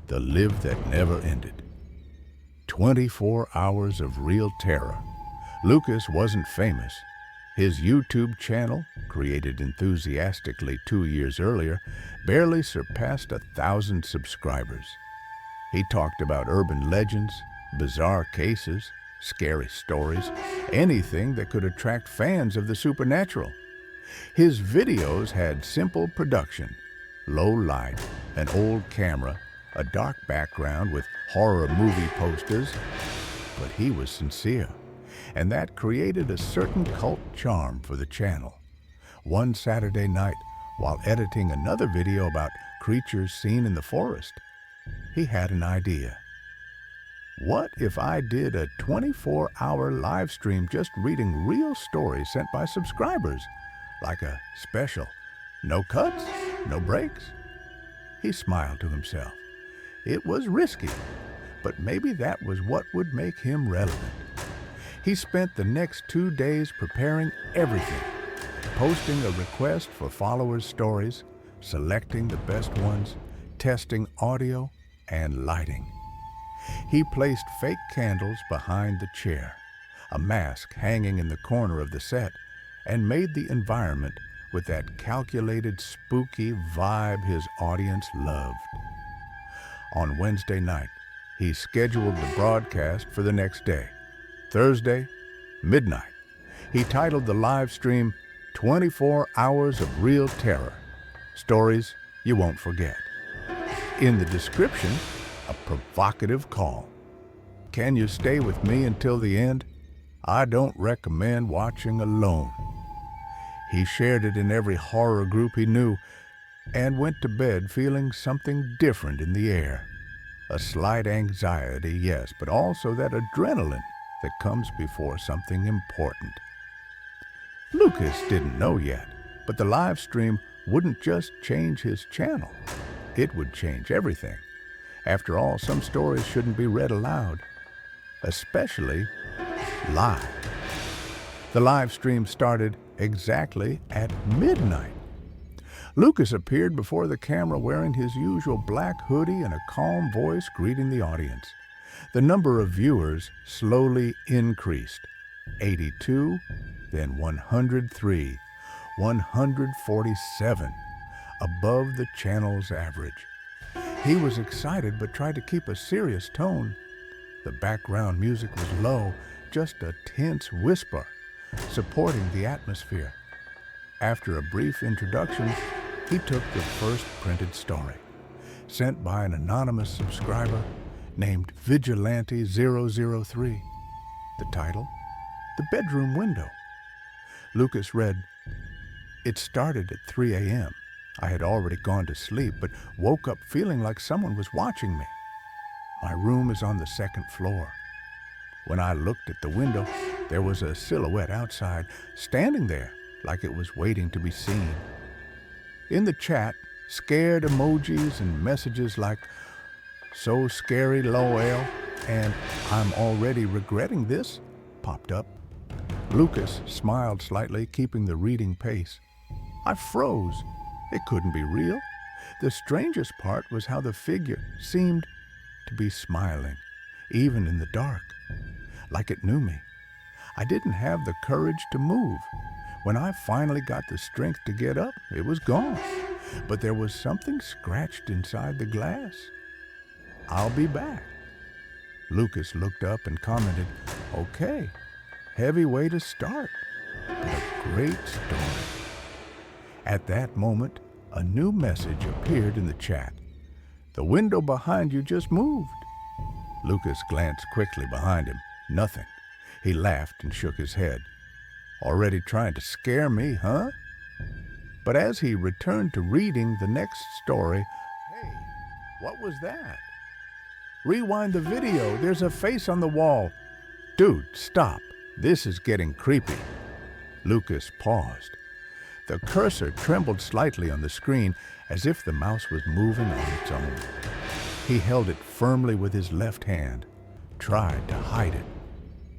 The Live That Never Ended. 24 hours of real terror. Lucas wasn't famous. His YouTube channel, created enthusiastically 2 years earlier, barely surpassed 1,000 subscribers. He talked about urban legends, bizarre cases, scary stories, anything that could attract fans of the supernatural. His videos had simple production, low light, an old camera, a dark background with horror movie posters, but he was sincere, and that created a certain cult charm for the channel. One Saturday night, while editing another video about creatures seen in the forest, he had an idea. What if I did a 24-hour live stream just reading real stories sent by subscribers, like a special, no cuts, no breaks? He smiled to himself. It was risky, but maybe that was what would make him relevant. He spent the next 2 days preparing everything, posting a request for followers' stories, selecting the best ones, testing audio and lighting. He placed fake candles behind the chair, a mask hanging in the corner of the set, and made the environment with that calculated, spooky vibe his audience loved. On Wednesday night, he scheduled the broadcast for the next day, Thursday, midnight. He titled the live stream 24 Hours of Real Terror, Stories You Won't Forget. In the description, a provocative call. Can you stay with me until the end? I don't recommend watching alone. He shared it in every horror group he knew and went to bed feeling something different in the air. A slight anxiety, yes, but also that adrenaline that comes before something important. Lucas didn't know yet, but the live stream wouldn't just change his channel. It would change everything. After all, some stories shouldn't be read aloud, especially live. The live stream started exactly at midnight. Lucas appeared before the camera wearing his usual black hoodie and a calm voice greeting the audience. The number of viewers slowly increased. 82, then 103, 147, above the channel's average. He was excited but tried to keep a serious tone. The background music was low, just a tense whisper, supporting the atmosphere. After a brief introduction, he took the first printed story, sent by an anonymous subscriber named Vigilante003. The title, The Bedroom Window. Lucas read, "It started at 3 a.m. I had already gone to sleep, but woke up feeling like someone was watching me. My room is on the second floor. When I looked at the window, there was a silhouette outside, standing there like it was waiting to be seen." In the chat, scared emojis and messages like, "So scary, LOL," and "I'm already regretting this," popped up. Lucas smiled slightly, keeping the reading pace. I froze. It couldn't be real. The strangest part was how the figure seemed to be smiling, even in the dark, like it knew me. I didn't have the courage to move. When I finally got the strength to get up, it was gone. But there was something scratched inside the glass. "I'll be back." Lucas looked up and commented, "Okay, heavy way to start, but a great story." At that moment, a new message appeared in the chat. "The window behind you just moved." Lucas glanced quickly behind him. Nothing. He laughed and shook his head. "Already trying to scare me, huh?" But as he returned to reading the next story, "Hey, what was that? Rewind the video. There's a face on the wall." "Dude, stop. This is getting creepy." Lucas paused. The cursor trembled slightly on the screen as if the mouse was moving on its own. He held it firmly with his left hand, tried to hide it.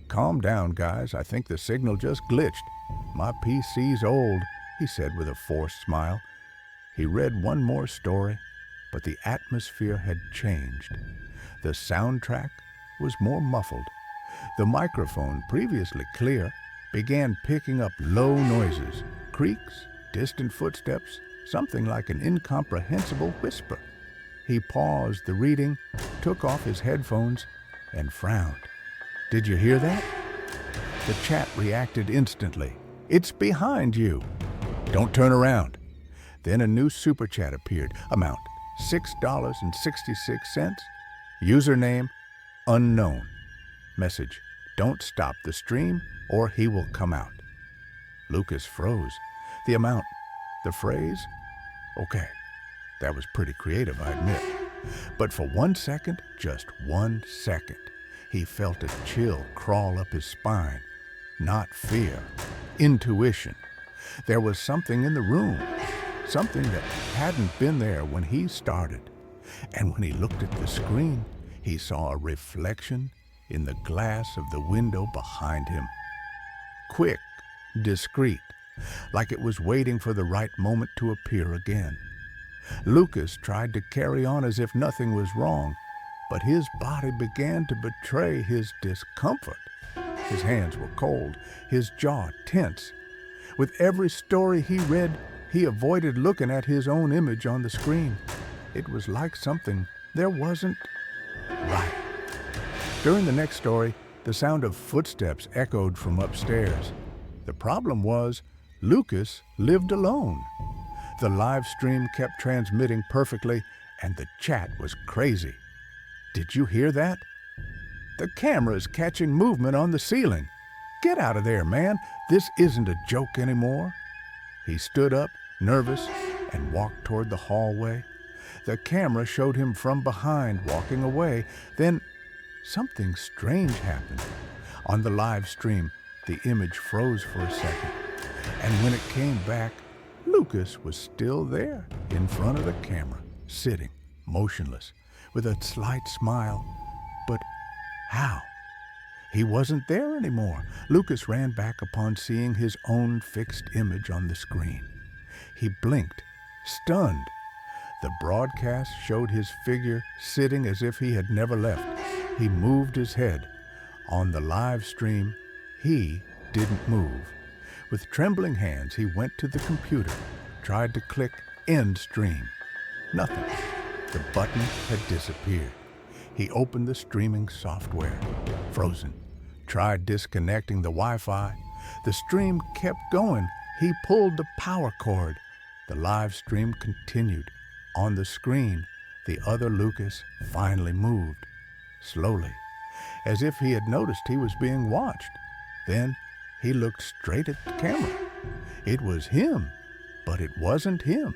"Calm down, guys. I think the signal just glitched. My PC's old," he said with a forced smile. He read one more story, but the atmosphere had changed. The soundtrack was more muffled. The microphone, previously clear, began picking up low noises, creaks, distant footsteps, something like an incomprehensible whisper. He paused the reading, took off his headphones, and frowned. "Did you hear that?" The chat reacted instantly. "It's behind you. Don't turn around." Then a new super chat appeared. Amount $6.66. Username unknown. Message: "Don't stop the stream or he will come out." Lucas froze. The amount, the phrase, okay, that was pretty creative, I admit. But for 1 second, just 1 second, he felt a chill crawl up his spine. Not fear, intuition. There was something in the room, something that hadn't been there when he started. And when he looked at the screen, he saw a reflection in the glass of the window behind him. Quick, discreet, like it was waiting for the right moment to appear again. Lucas tried to carry on as if nothing was wrong, but his body began to betray his discomfort. His hands were cold, his jaw tense. With every story he read, he avoided looking at his own image on the screen. It was like something there wasn't right. During the next story, the sound of footsteps echoed from upstairs. The problem was, Lucas lived alone. The live stream kept transmitting perfectly, and the chat was crazy. "Did you hear that? The camera's catching movement on the ceiling. Get out of there, man. This isn't a joke anymore." He stood up, nervous, and walked toward the hallway. The camera showed him from behind, walking away. Then something strange happened. On the live stream, the image froze for a second. And when it came back, Lucas was still there, in front of the camera, sitting, motionless, with a slight smile. But how? He wasn't there anymore. Lucas ran back upon seeing his own fixed image on the screen. He blinked, stunned. The broadcast showed his figure sitting as if he had never left. He moved his head. On the live stream, he didn't move. With trembling hands, he went to the computer, tried to click End Stream. Nothing. The button had disappeared. He opened the streaming software. Frozen. Tried disconnecting the Wi-Fi. The stream kept going. He pulled the power cord. The live stream continued. On the screen, the other Lucas finally moved. Slowly, as if he had noticed he was being watched. Then he looked straight at the camera. It was him, but it wasn't him.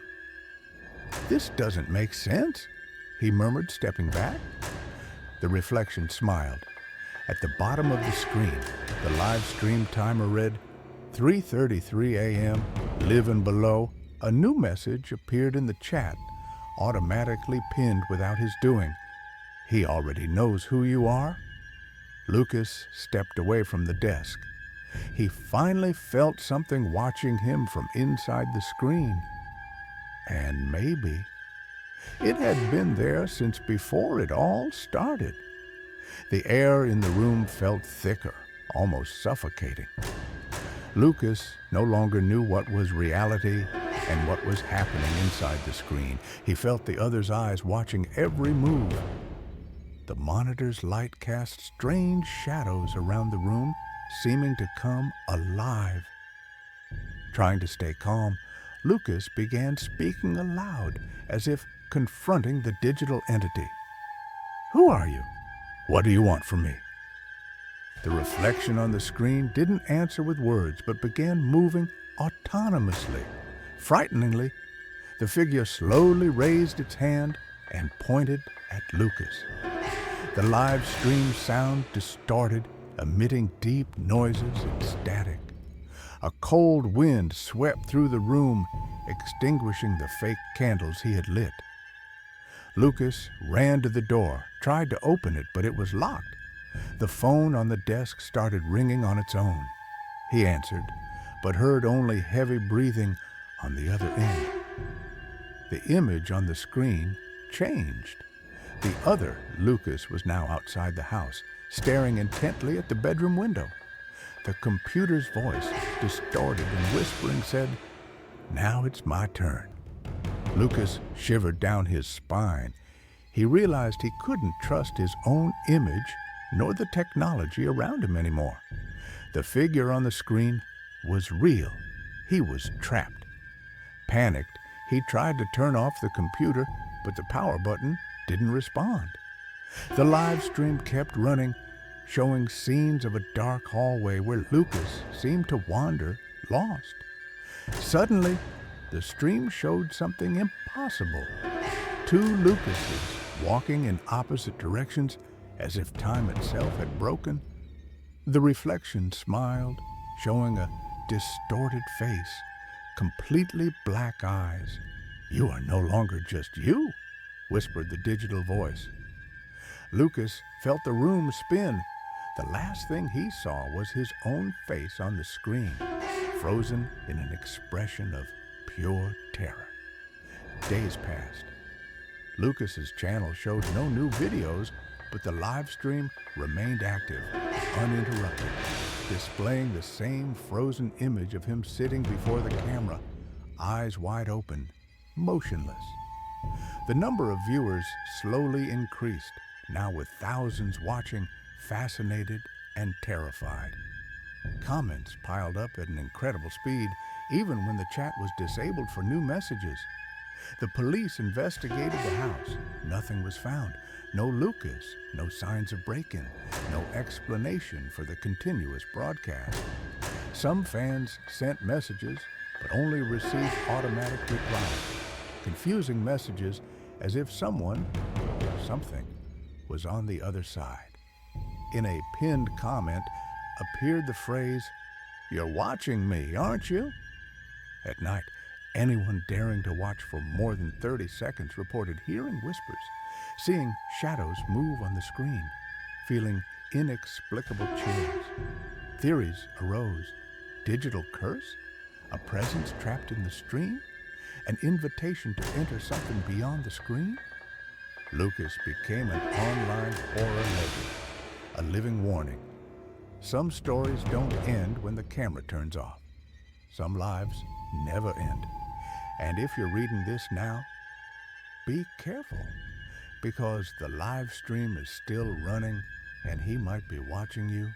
"This doesn't make sense," he murmured, stepping back. The reflection smiled. At the bottom of the screen, the live stream timer read 3:33 a.m., living below. A new message appeared in the chat, automatically pinned without his doing. "He already knows who you are." Lucas stepped away from the desk. He finally felt something watching him from inside the screen. And maybe it had been there since before it all started. The air in the room felt thicker, almost suffocating. Lucas no longer knew what was reality and what was happening inside the screen. He felt the other's eyes watching every move. The monitor's light cast strange shadows around the room, seeming to come alive. Trying to stay calm, Lucas began speaking aloud, as if confronting the digital entity. "Who are you? What do you want from me?" The reflection on the screen didn't answer with words, but began moving autonomously. Frighteningly, the figure slowly raised its hand and pointed at Lucas. The live stream sound distorted, emitting deep noises and static. A cold wind swept through the room, extinguishing the fake candles he had lit. Lucas ran to the door, tried to open it, but it was locked. The phone on the desk started ringing on its own. He answered, but heard only heavy breathing on the other end. The image on the screen changed. The other Lucas was now outside the house, staring intently at the bedroom window. The computer's voice, distorted and whispering, said, "Now it's my turn." Lucas shivered down his spine. He realized he couldn't trust his own image nor the technology around him anymore. The figure on the screen was real. He was trapped. Panicked, he tried to turn off the computer, but the power button didn't respond. The live stream kept running, showing scenes of a dark hallway where Lucas seemed to wander, lost. Suddenly, the stream showed something impossible. Two Lucases walking in opposite directions as if time itself had broken. The reflection smiled, showing a distorted face, completely black eyes. "You are no longer just you," whispered the digital voice. Lucas felt the room spin. The last thing he saw was his own face on the screen, frozen in an expression of pure terror. Days passed. Lucas's channel showed no new videos, but the live stream remained active, uninterrupted, displaying the same frozen image of him sitting before the camera, eyes wide open, motionless. The number of viewers slowly increased, now with thousands watching, fascinated and terrified. Comments piled up at an incredible speed, even when the chat was disabled for new messages. The police investigated the house. Nothing was found. No Lucas, no signs of break-in, no explanation for the continuous broadcast. Some fans sent messages, but only received automatic replies, confusing messages as if someone or something was on the other side. In a pinned comment appeared the phrase, "You're watching me, aren't you?" At night, anyone daring to watch for more than 30 seconds reported hearing whispers, seeing shadows move on the screen, feeling inexplicable chills. Theories arose. Digital curse? A presence trapped in the stream? An invitation to enter something beyond the screen? Lucas became an online horror legend, a living warning. Some stories don't end when the camera turns off. Some lives never end. And if you're reading this now, be careful, because the live stream is still running and he might be watching you